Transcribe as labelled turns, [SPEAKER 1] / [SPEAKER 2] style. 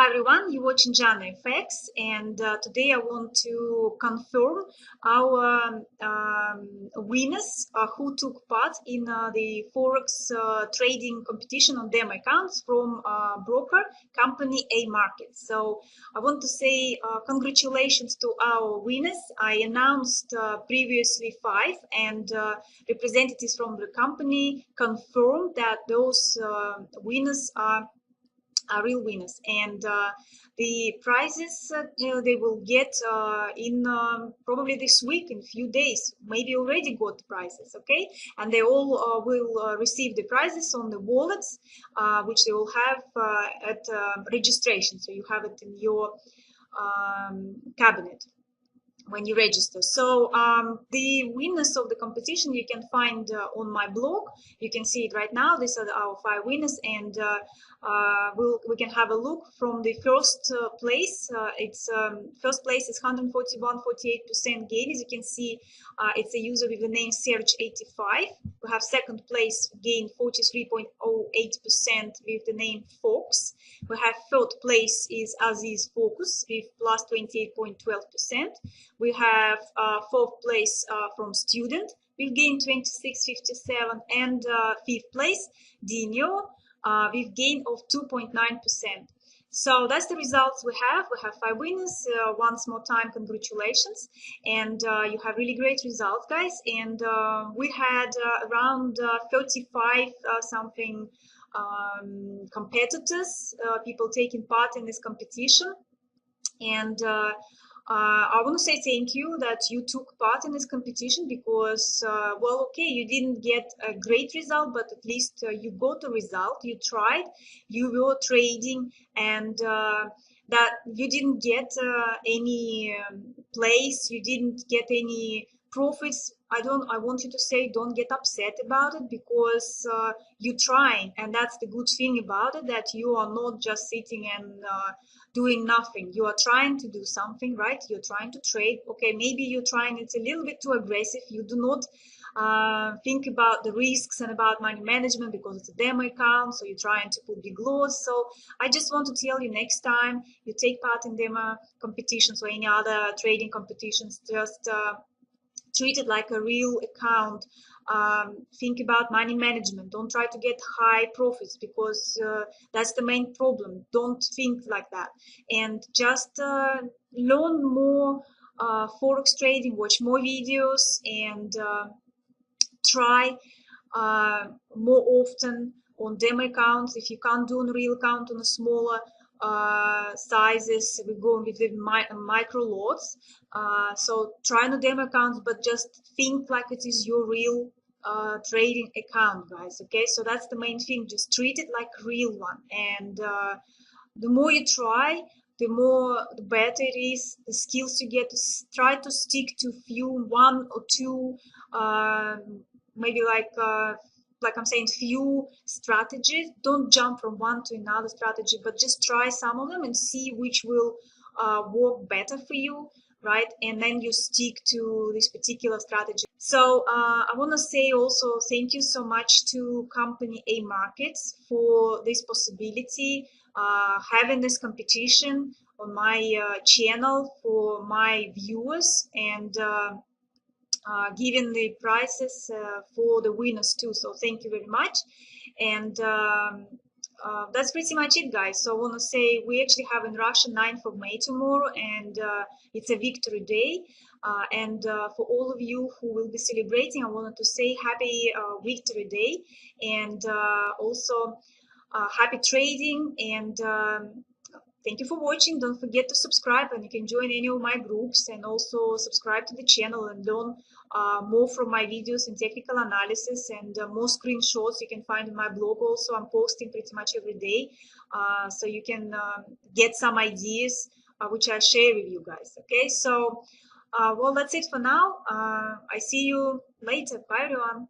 [SPEAKER 1] Hi everyone, you're watching Jana FX, and today I want to confirm our winners who took part in the Forex trading competition on demo accounts from broker company AMarkets. So I want to say congratulations to our winners. I announced previously 5, and representatives from the company confirmed that those winners are real winners, and the prizes they will get in probably this week, in few days, maybe already got the prizes. Okay, and they all will receive the prizes on the wallets which they will have at registration, so you have it in your cabinet when you register. So the winners of the competition you can find on my blog. You can see it right now. These are our 5 winners, and we can have a look from the first place. It's first place is 141.48% gain. As you can see, it's a user with the name Serge85. We have second place gain 43.08% with the name Fox. We have third place is Aziz Focus with plus 28.12%. We have fourth place from Student with gain 26.57, and fifth place Dino with gain of 2.9%. So that's the results we have. We have 5 winners. Once more time, congratulations, and you have really great results, guys. And we had around 35 something competitors, people taking part in this competition, and I want to say thank you that you took part in this competition, because well, okay, you didn't get a great result, but at least you got a result. You tried, you were trading, and that you didn't get any place, you didn't get any profits. I want you to say, don't get upset about it, because you're trying, and that's the good thing about it, that you are not just sitting and doing nothing. You are trying to do something, right? You're trying to trade. Okay, maybe you're trying, it's a little bit too aggressive. You do not think about the risks and about money management, because it's a demo account, so you're trying to put big loss. So I just want to tell you, next time you take part in demo competitions or any other trading competitions, just treat it like a real account. Think about money management. Don't try to get high profits, because that's the main problem. Don't think like that, and just learn more forex trading, watch more videos, and try more often on demo accounts. If you can't do a real account on a smaller sizes, we go with the micro lots. So try on the demo accounts, but just think like it is your real trading account, guys. Okay, so that's the main thing. Just treat it like a real one, and the more you try, the better it is. The skills you get, try to stick to one or two, maybe like I'm saying, few strategies. Don't jump from one to another strategy, but just try some of them and see which will work better for you, right? And then you stick to this particular strategy. So I want to say also thank you so much to company AMarkets for this possibility, having this competition on my channel for my viewers, and giving the prizes for the winners too. So thank you very much. And that's pretty much it, guys. So I want to say we actually have in Russia 9th of May tomorrow, and it's a victory day. And for all of you who will be celebrating, I wanted to say happy victory day, and also happy trading. And thank you for watching. Don't forget to subscribe, and you can join any of my groups, and also subscribe to the channel and learn more from my videos and technical analysis, and more screenshots you can find in my blog. Also, I'm posting pretty much every day, so you can get some ideas which I share with you guys. Okay, so well, that's it for now. I see you later. Bye, everyone.